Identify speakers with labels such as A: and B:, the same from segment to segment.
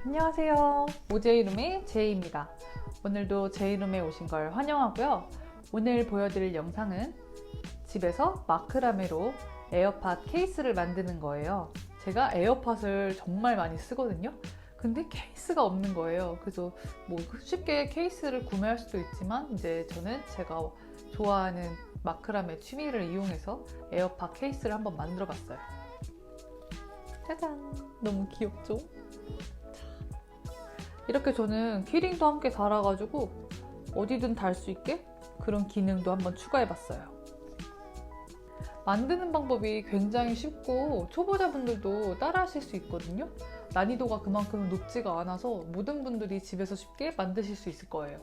A: 안녕하세요. 오제이룸의 제이입니다. 오늘도 제이룸에 오신 걸 환영하고요. 오늘 보여드릴 영상은 집에서 마크라메로 에어팟 케이스를 만드는 거예요. 제가 에어팟을 정말 많이 쓰거든요. 근데 케이스가 없는 거예요. 그래서 뭐 쉽게 케이스를 구매할 수도 있지만 이제 저는 제가 좋아하는 마크라메 취미를 이용해서 에어팟 케이스를 한번 만들어 봤어요. 짜잔! 너무 귀엽죠? 이렇게 저는 키링도 함께 달아가지고 어디든 달 수 있게 그런 기능도 한번 추가해봤어요. 만드는 방법이 굉장히 쉽고 초보자분들도 따라하실 수 있거든요. 난이도가 그만큼 높지가 않아서 모든 분들이 집에서 쉽게 만드실 수 있을 거예요.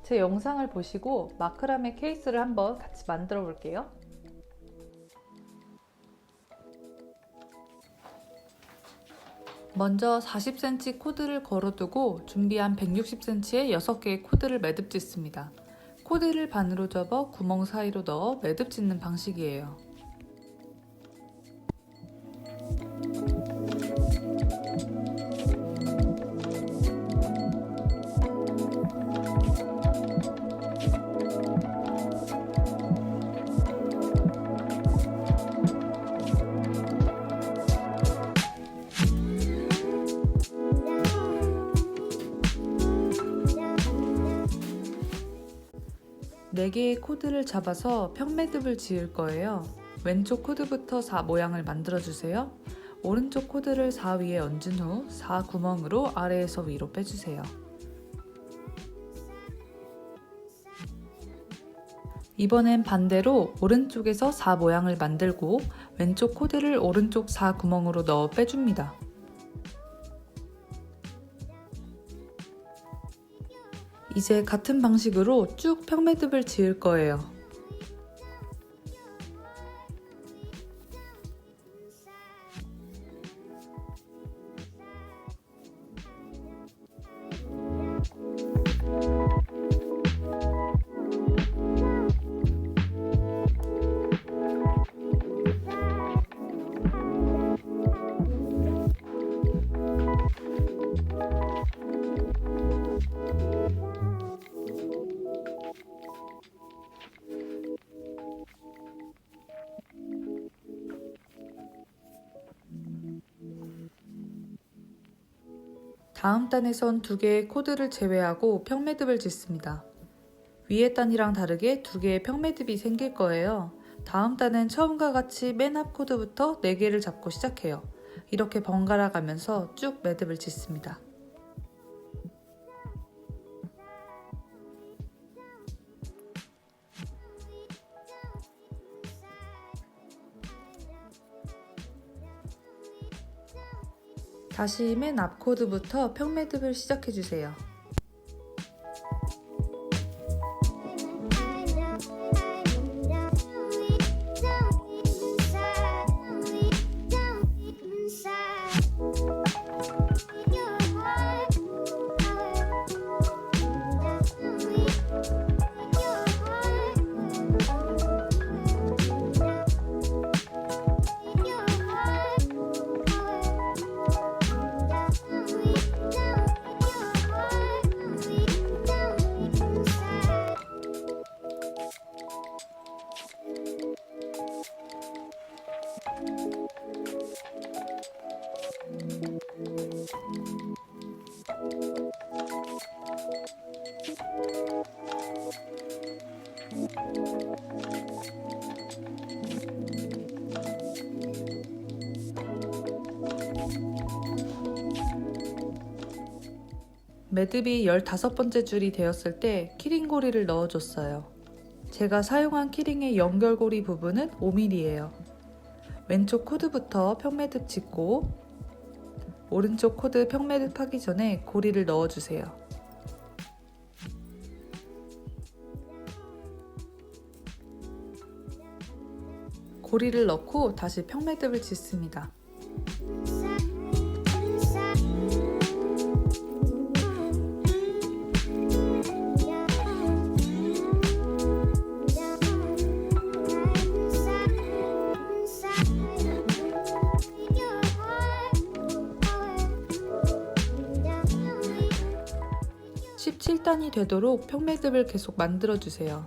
A: 제 영상을 보시고 마크라메 케이스를 한번 같이 만들어 볼게요. 먼저 40cm 코드를 걸어두고 준비한 160cm의 6개의 코드를 매듭 짓습니다. 코드를 반으로 접어 구멍 사이로 넣어 매듭 짓는 방식이에요. 네 개의 코드를 잡아서 평매듭을 지을 거예요. 왼쪽 코드부터 4 모양을 만들어주세요. 오른쪽 코드를 4 위에 얹은 후 4 구멍으로 아래에서 위로 빼주세요. 이번엔 반대로 오른쪽에서 4 모양을 만들고 왼쪽 코드를 오른쪽 4 구멍으로 넣어 빼줍니다. 이제 같은 방식으로 쭉 평매듭을 지을 거예요. 다음 단에선 2개의 코드를 제외하고 평매듭을 짓습니다. 위에 단이랑 다르게 2개의 평매듭이 생길 거예요. 다음 단은 처음과 같이 맨 앞 코드부터 4개를 잡고 시작해요. 이렇게 번갈아 가면서 쭉 매듭을 짓습니다. 다시 맨 앞 코드부터 평매듭을 시작해주세요. 매듭이 15번째 줄이 되었을 때 키링고리를 넣어줬어요. 제가 사용한 키링의 연결고리 부분은 5mm예요. 왼쪽 코드부터 평매듭 짓고 오른쪽 코드 평매듭 하기 전에 고리를 넣어주세요. 고리를 넣고 다시 평매듭을 짓습니다. 18단이 되도록 평매듭을 계속 만들어주세요.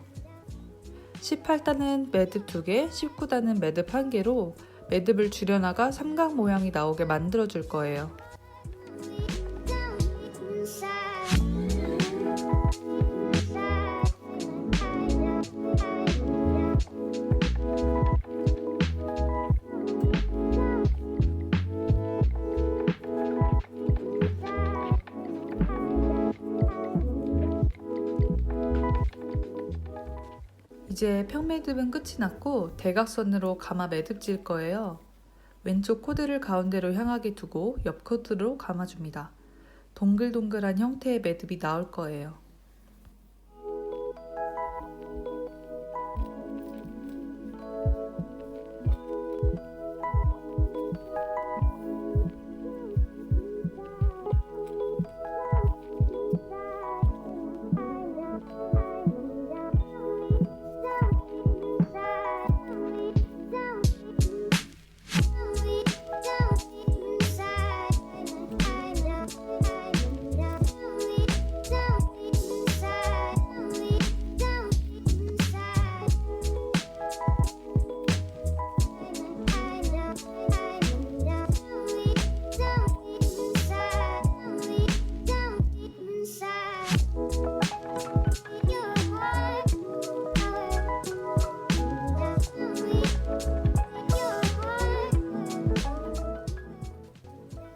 A: 18단은 매듭 2개, 19단은 매듭 1개로 매듭을 줄여나가 삼각 모양이 나오게 만들어줄 거예요. 이제 평매듭은 끝이 났고 대각선으로 가마 매듭 질 거예요. 왼쪽 코드를 가운데로 향하게 두고 옆 코드로 감아줍니다. 동글동글한 형태의 매듭이 나올 거예요.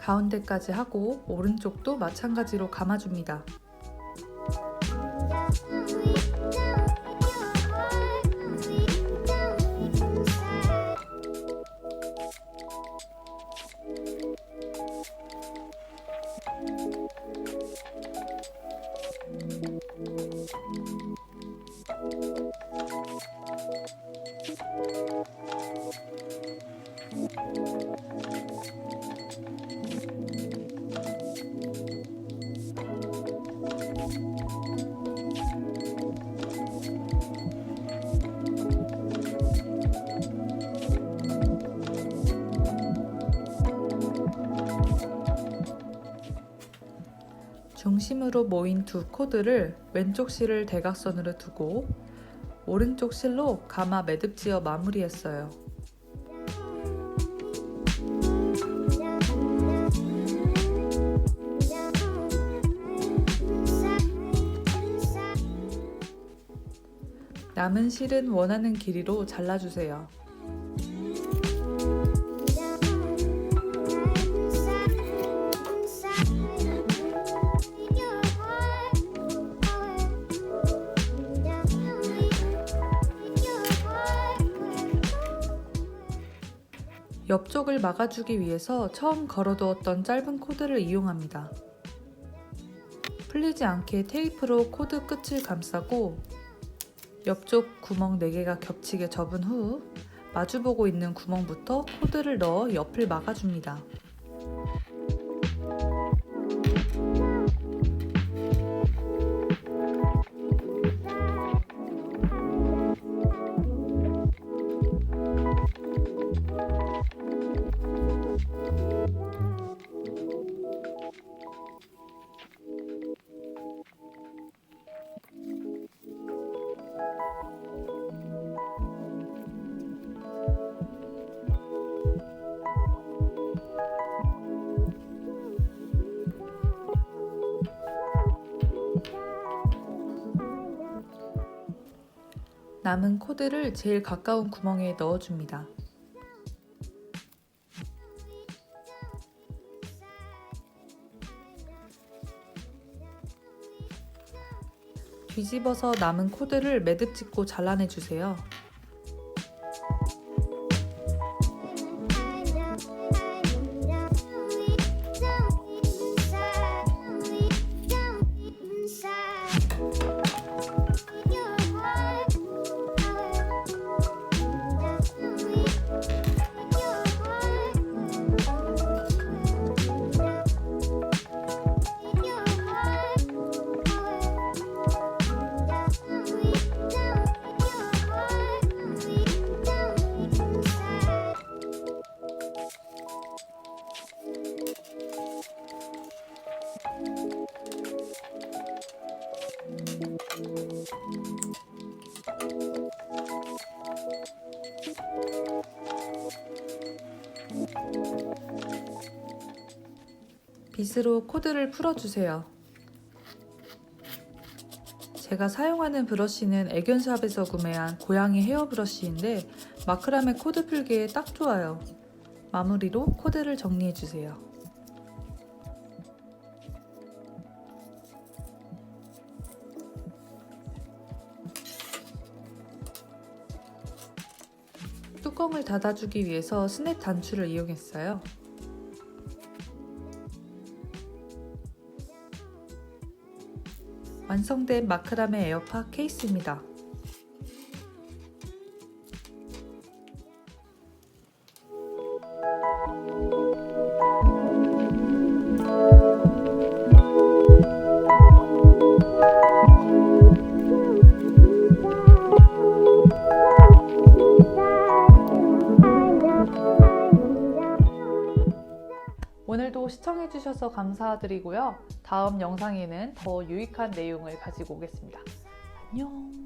A: 가운데까지 하고 오른쪽도 마찬가지로 감아줍니다. 중심으로 모인 두 코드를 왼쪽 실을 대각선으로 두고 오른쪽 실로 가마 매듭 지어 마무리했어요. 남은 실은 원하는 길이로 잘라주세요. 옆쪽을 막아주기 위해서 처음 걸어두었던 짧은 코드를 이용합니다. 풀리지 않게 테이프로 코드 끝을 감싸고 옆쪽 구멍 4개가 겹치게 접은 후 마주보고 있는 구멍부터 코드를 넣어 옆을 막아줍니다. 남은 코드를 제일 가까운 구멍에 넣어줍니다. 뒤집어서 남은 코드를 매듭 짓고 잘라내주세요. 빗으로 코드를 풀어주세요. 제가 사용하는 브러쉬는 애견샵에서 구매한 고양이 헤어 브러쉬인데 마크라메 코드 풀기에 딱 좋아요. 마무리로 코드를 정리해주세요. 뚜껑을 닫아주기 위해서 스냅 단추를 이용했어요. 완성된 마크라메 에어팟 케이스입니다. 오늘도 시청해주셔서 감사드리고요. 다음 영상에는 더 유익한 내용을 가지고 오겠습니다. 안녕!